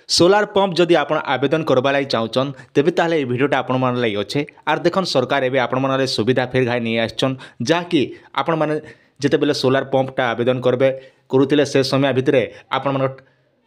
Solar pump जदि आप आवेदन करवा लगी चाहून तेज ताल ये भिडटा आपण मन लगी अच्छे आर देखन सरकार एवं आपण मन सुविधा फेर घाई नहीं आछन जहाँकि आपण मैंने जितेबले सोलार पंपटा आवेदन करेंगे करुले से समय भितर आपण मन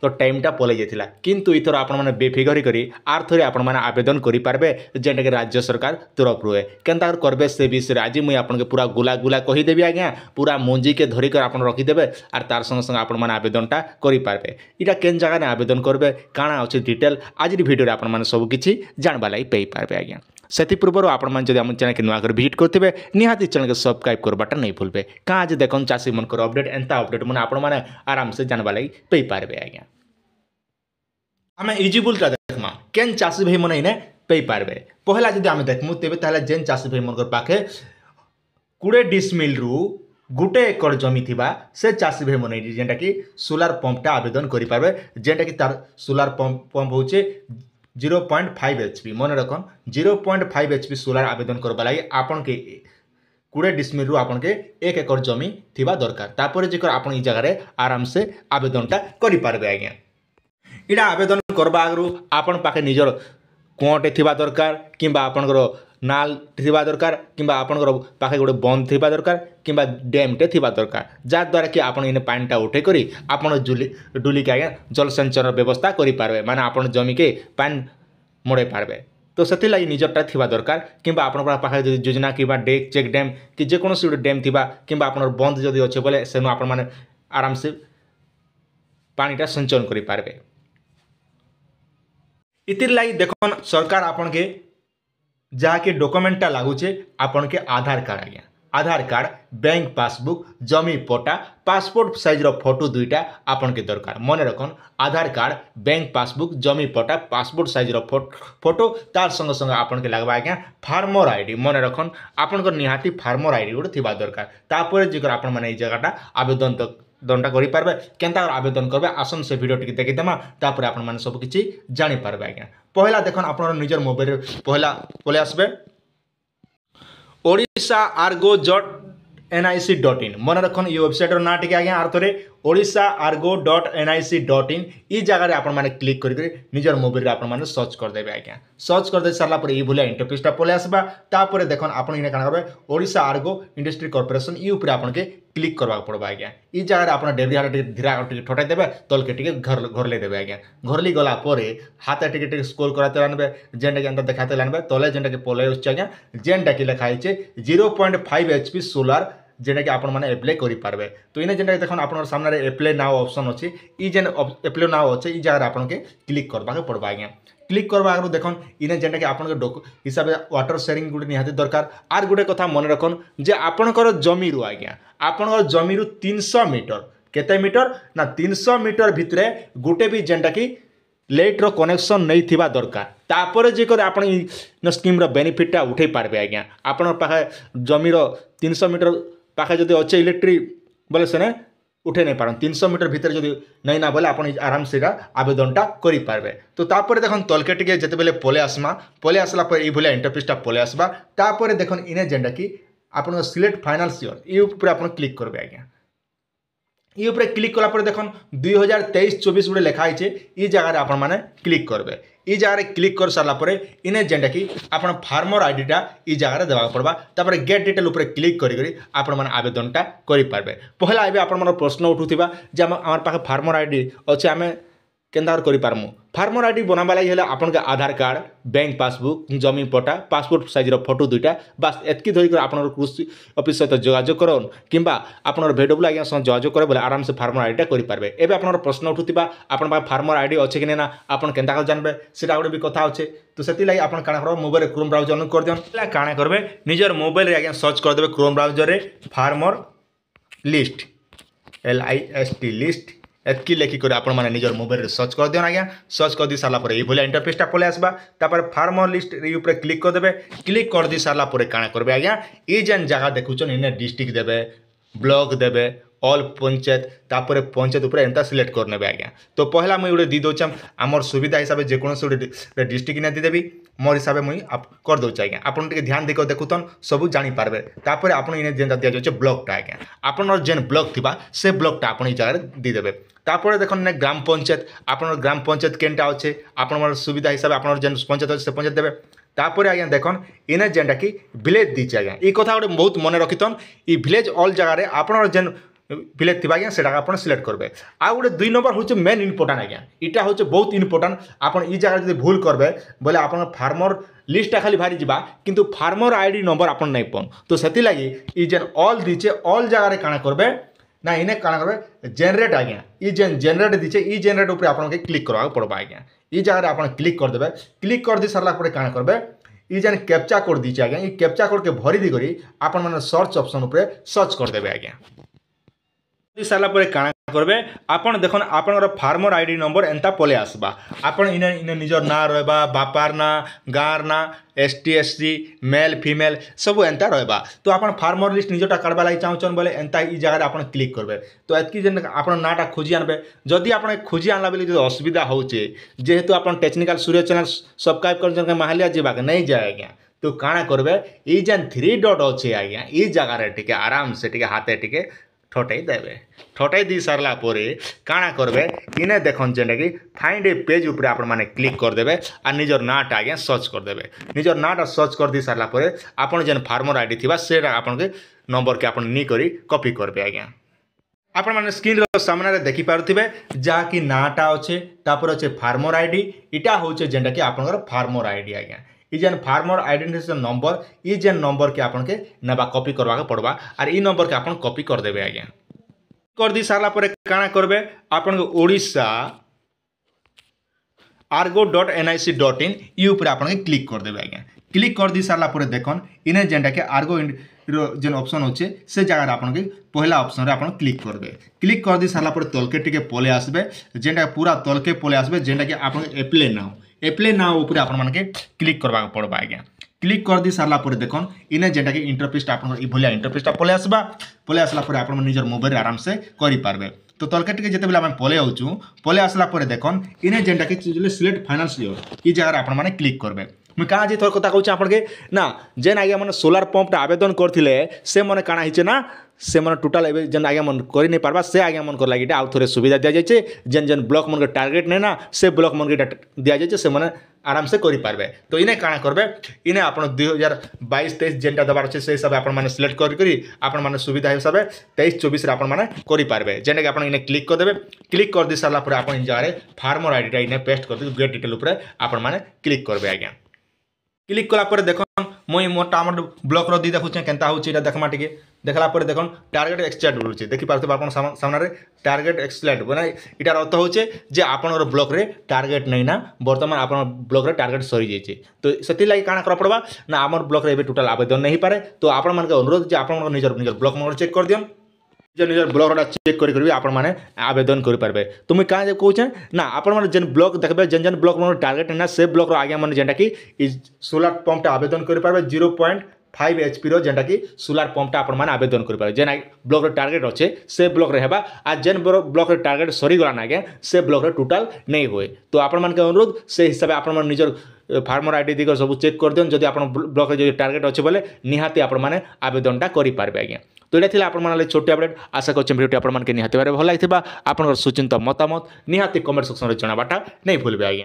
तो टाइमटा पलि जाता किंतु इथर आपण मैंने बेफिगरी करी आर थोड़े आपण मैंने आवेदन करेंगे जेनटा कि राज्य सरकार तरफ रुए केन्ता करबे से विषय आज मुझे आपको पूरा गुला गुला कहीदेवी आज्ञा पूरा मंजी के धरिक आप रखिदेवे आर तार संगे संगे आपण मैंने आवेदनटा करेंगे इटा केन जगह आवेदन करेंगे काଣା अच्छे डिटेल आज भिडियो आपण मैंने सबकि जानवा लगी पाइपारे आज्ञा से पूर्व आपण मैंने आम चैनल के नुआ कर विजिट करते निहाती चैनल के सब्सक्राइब करवाटा नहीं भूलबे क्या आज देखो चाषी मनकर अपडेट एंता अपडेट मैंने आपण मैंने आराम से जानवा लगी पाइपारे आज्ञा आम इजिबुलटा देखमा केन चाषी भाई मन इने पाइपारे पहला जब आम देखमु तेज ताले जेन चाषी भाई मन पाखे 20 डिसमिल रु गोटे एकड़ जमी थिबा से चाषी भाई मन जेनटा कि सोलार पंपटा आवेदन करेंगे जेनटा कि तार सोलार पंप होचे 0.5 HP मन रखन 0.5 HP सोलार आवेदन करवा लगी आपन के 20 डिसमिल रु आपन के 1 एकड़ जमी थिबा दरकार तापर जेकर आपन ई जगह आराम से आवेदनटा करि पारबे आज्ञा इटा आवेदन करबा आगु आपन पाखे निजर कुआटे थिबा दरकार किंबा आपनकर नाल थिबा दरकार किंबा आपनकर पाखे गोटे बंद थिबा दरकार किंबा डैमटे थिबा दरकार जहाँद्वारा कि आपन इने पानीटा उठे करी आपन डुली के आज्ञा जलसेचन व्यवस्था करि पारबे माने आपन जमी के पानी मोड़े पारबे तो से लगी निजरटा थिबा दरकार किंबा आपन पाखे योजना किंबा डेक चेक डैम कि जेकोसी गोटे डैम थिबा किंबा आपन बंद जदि अच्छे बोले सेनु आपन माने आराम से पानीटा संचयन करि पारबे इतिर लगी देखन सरकार आपन के जहाँकि डॉक्यूमेंटा लागुचे आपन के आधार कार्ड आज्ञा आधार कार्ड बैंक पासबुक जमी पट्टा पासपोर्ट साइज फोटो दुईटा आपन के दरकार मन रखन आधार कार्ड बैंक पासबुक जमी पट्टा पासपोर्ट साइज फोटो तार संगे संगे आपन के लगवा आज्ञा फार्मर आईडी मन रखन आपन निहाती फार्मर आईडी गोटे थिबा दरकार तापर जेकर आपन माने ई जगहटा आवेदन तक दंडा करेंगे केन्ता आवेदन करबे आसन से वीडियो टिके देखीदेमा तापर आपण माने सब किछि जानि पारबे आज्ञा पहला देखन आपण निजर मोबाइल पहला पले आसबे odishaargo.nic.in मन रखन ये वेबसाइट ना टिके आज्ञा आर थोरे odishaargo.nic.in ई जगह आपण माने क्लिक करी निजर मोबाइल रे आपण माने सर्च कर देबे आज्ञा सर्च कर दे सारला पर ई भलिया इंटरफेसटा पले आसबा तापर देखन आपण इने काना करबे ओडिशा आर्गो इंडस्ट्री कॉर्पोरेशन ई ऊपर आपण के क्लिक करवा पड़बा आज्ञा ई जगह आपण डेबरी हाथ धीरा ठटाई देबे तल के टिके घर ले देबे आज्ञा घरली गला परे हाथ टिके स्क्रॉल कराते लानबे जेंटा के अंदर देखाते लानबे तले जेंटा के पले उस आज्ञा जेंटा के लिखा है 0.5 HP सोलार जेटा कि आपण माने एप्लाई करि पारबे तो इने जेटा देखन आपण सामने एप्लाई नाउ ऑप्शन अछि ई जेन एप्लाई नाउ अछि ई जगह आपण के क्लिक करबा के पड़बा आज्ञा क्लिक करबा आगु देखन इने जेटा कि आपण के हिसाब से वाटर शेयरिंग गुटे निहाती दरकार आर गुटे कथा मन रखन जे आपणकर जमी रु आज्ञा आपणकर जमी रु 300 मीटर केते मीटर ना 300 मीटर भितरे गुटे भी जेटा कि लाइट रो कनेक्शन नहीं थिबा दरकार तापर जे कर आपण स्कीम रो बेनिफिटटा उठै पारबे आज्ञा आपण पाखे जमी रो 300 मीटर पाखे जदि अच्छे इलेक्ट्रिक बोले से उठे नहीं पारन 300 मीटर भीतर जदि नहीं ना बोले आपण आराम से आवेदनटा करि पारबे तो तापर देखन तलके टिके जते बेले पले आसला पर ई भलिया इंटरफेसटा पले आसबा तापर देखन इने जेंडा कि आपण सिलेक्ट फाइनेंशियल ई ऊपर आपण क्लिक करबे आज्ञा ये ऊपर क्लिक कला पर देखन 2023-24 गुटे लिखा है ई जगह आपण माने क्लिक करबे ई जगह क्लिक कर सारा पर इने जेंटा कि आपण फार्मर आईडीटा ई जगह देवा पड़बा तापर गेट डिटेल ऊपर क्लिक करी आपण माने आवेदनटा करि पारबे पहला आबे आपण मन प्रश्न उठुथिबा जे हमर पाखे फार्मर आईडी अछि आमे केन्दा करि पारमु फार्मर आईडी बनाबा लागि हेला आपण के आधार कार्ड बैंक पासबुक जमी पट्टा पासपोर्ट साइज फोटो दुईटा बस एतकी धरिक आपण कृषि ऑफिस सहित जोगाजोग करन किंबा आपण भेडबुल आज्ञा संग जोगाजोग करे बोले आराम से फार्मर आईडीटा करि पारबे एबे आपण प्रश्न उठुथिबा आपण पाखे फार्मर आईडी अछि कि ना आपण केन्दा जानबे सेटा गोटे भी कथा अछि तो सेति लागि आपण काना करबो मोबाइल क्रोम ब्राउजर ऑन कर दियन काना करबे निजर मोबाइल रे आज्ञा सर्च कर देबे क्रोम ब्राउजर रे फार्मर लिस्ट LIST लिस्ट एतकी लेखिक आपण मैंने निजर मोबाइल सर्च कर दिया आज्ञा सर्च कर दी सारा ये भलिया इंटरफेसटा पले आसबा तापर फार्मर लिस्ट ऊपर क्लिक कर देबे क्लिक कर दी सारा काଣା करबे आज्ञा ये जेन जगह देखुचन इने डिस्ट्रिक्ट देबे ब्लॉक देबे ऑल पंचायत तापर पंचायत ऊपर एंता सिलेक्ट कर नेबे आज्ञा तो पहला मुई गोटे दी दोचम आमर सुविधा हिसाब से जेकोसी गोटे डिस्ट्रिक्ट ने देदेवी मोर हिसाब से मुई कर दौचे आज्ञा आपन टिके ध्यान देकर देखुतन सब जानी पारबे तापर आपन इने जेनता दिया जाउचे ब्लॉकटा आज्ञा आपन जेन ब्लॉक थिबा से ब्लॉकटा आपन ई जगह दी देबे तापर देखो ने ग्राम पंचायत आपन ग्राम पंचायत केनटा अच्छे आपन सुविधा हिसाब आपन जेन पंचायत अच्छे से पंचायत देवे तापर आज्ञा देखन इने जेनटा कि विलेज दीचे आज्ञा ये कथा गोटे बहुत मन रखिथन ये विलेज ऑल जगह आपन जेन विलेज थी आज्ञा से आप सिलेक्ट करेंगे आ गए 2 नंबर हूँ मेन इंपोर्टां आज्ञा इटा हूँ बहुत इंपोर्टां आपन ई जगह जो भूल करेंगे बोले आप फार्मर लिस्टा खाली बाहरी जावा किंतु फार्मर आईडी नंबर आपन नहीं पान तो से लगी ई जेन ऑल दीचे ऑल जगह काଣା करेंगे ना इन्हें काଣା करेंगे जेनरेट आज्ञा ये जेन जेनरेट दीचे ई जेनरेट उपर आपन के क्लिक करवा पड़वा आज्ञा ई जगह आप क्लिक करदे क्लिक कर दी सारा पर काଣା करेंगे ये जेन कैप्चा कोड दीचे आज्ञा ये कैप्चा कोड के भरी दी करी आपन माने सर्च ऑप्शन उपर सर्च करदेवे आज्ञा सारापर काଣା करबे आपन देखन आपनर फार्मर आईडी नंबर एंता पले आसबा आपन इने इने निजर ना रहबा बापार ना गाँर ना एसटी एससी मेल फीमेल सब एंता रहबा तो आपन फार्मर लिस्ट निजटा काढबा लागि चाहछन बोले एंता ई जगह आपन क्लिक करबे तो एतकी जेन आपन नाटा खोजी आनबे जदि आपन खोजी आनला बेले जो असुविधा होचे जेहेतु आपन टेक्निकल सूर्य चैनल सब्सक्राइब कर जन के माहलिया जेबा के नहीं जाए आज्ञा तो काଣା करबे ई जेन 3 डॉट अच्छे आज्ञा ई जगह रे टिके आराम से टिके हाथे टिके ठोटाई देवे ठोटाई दी सारा पर काଣା करबे इने देखन जेनटा कि फाइंड ए पेज ऊपर आपण माने क्लिक कर देबे आ निजर नाटा आज्ञा सर्च कर देबे निजर नाटा सर्च कर दी सारा पर आपण जेन फार्मर आईडी थिबा सेटा आपण के नंबर के आपण नी करी कॉपी करबे आज्ञा आपण माने स्क्रीन रो सामने रे देखि पारुथिबे जा कि नाटा अच्छे तापर अच्छे फार्मर आईडी इटा होचे जेनटा कि आपनकर फार्मर आईडी आज्ञा ई जेन फार्मर आइडेंटिफिकेशन नंबर ई जेन नंबर के आपन के नबा कॉपी करवा के पड़वा और ई नंबर के आपन कॉपी कर देबे आज्ञा कर दी सारा पर काଣା करबे आपन के ओडिशा argo.nic.in ई ऊपर आपन के क्लिक कर देबे आज्ञा क्लिक कर दी सारा पर देखन इने जेनटा के आर्गो जेन ऑप्शन होचे से जगह आपन के पहला ऑप्शन रे आपन क्लिक करबे क्लिक कर दी सारा पर तलके टिके पले आसबे जेनटा पूरा तलके पले आसबे जेनटा के आपन एप्ले नाउ ऊपर आपण माने के क्लिक करबा पड़बा आज्ञा क्लिक कर दी सारा पर देखन इने जेनटा के इंटरफेस आपण ई भलिया इंटरफेस पले आसला पर आपण निजर मोबाइल आराम से करि पारबे तो तलके टिके जेते बेला हम पले आउचू पले आसला पर देखन इने जेनटा के सिलेक्ट फाइनेंस ईयर ई जगह आपण माने क्लिक करबे मुझे कहाँ जी थोर कथा कहूँ आपन के ना जेन आज्ञा मैंने सोलार पंप आवेदन करते से मैंने काଣା होचे ना से मैंने टोटाल जेन आज्ञा मन कर नहीं पार्बा से आज्ञा मन कर लगे आउ थे सुविधा दि जाए जेन जेन ब्लॉक मन के टार्गेट नहीं ना से ब्लॉक मन के दि जाए से मैंने आराम से करें तो इन्हें काଣା करबे इन्हें आप 2022-23 जेनटा दबार अच्छे से हिसाब से सिलेक्ट कर सुविधा हिसाब से 23-24 आप करेंगे जेनटा कि आप इन्हें क्लिक करदे क्लिक कर दी सारा पर आप जगह फार्मर आईडीटा इन्हें पेस्ट कर गेट डिटेल उपर आप क्लिक करेंगे आज्ञा क्लिक कलापर देखन मुई मोटा आम ब्लॉक दी देखुचे केनता होची देखमा टिके देखला पर देखन टार्गेट एक्सटेंड बोलुचे देखि पारते आपन सामने टार्गेट एक्सटेंड माने इटार अर्थ होचे जे आपनर ब्लॉक रे टार्गेट नहीं ना वर्तमान आपन ब्लॉक रे टार्गेट सरी जाइए तो सेति लागि काଣା कर पड़बा ना आमर ब्लॉक रे टोटल आवेदन नहीं पारे तो आपन मान के अनुरोध जे आपन निजर निजर ब्लॉक मन चेक कर दियन निजर ब्लॉक चेक करी आपण माने आवेदन करि पारबे तो मुई काजे कहूचे ना आपण माने जेन ब्लॉक देखबे जेन जेन ब्लॉक मन टार्गेट ना से ब्लॉक रो आगे माने जेंटा कि सोलार पंप आवेदन करि पारबे 0.5 HP रो जेंटा कि सोलार पंप आपण माने आवेदन करि पारबे जेन ब्लॉक रो टार्गेट अच्छे से ब्लॉक रे हेबा आ जेन ब्लॉक रे टार्गेट सरी गला ना आगे से ब्लॉक रे टोटल नहीं होए तो आपण मान के अनुरोध से हिसाब से आपण निजर फार्मर आईडी दिग सब चेक कर दियन जदि आपण ब्लॉक रे जो टार्गेट अच्छे बोले निहाती आपण माने आवेदनटा करि पारबे आज्ञा तो ये थिला आपण माने छोटे अपडेट आशा करछे वीडियो आपण मान के निहाती बारे भल लागिथिबा आपनर सुचिंता मतामत निहाती कमेंट सेक्शन रे जणाबाटा नहीं भूलबे आज्ञा।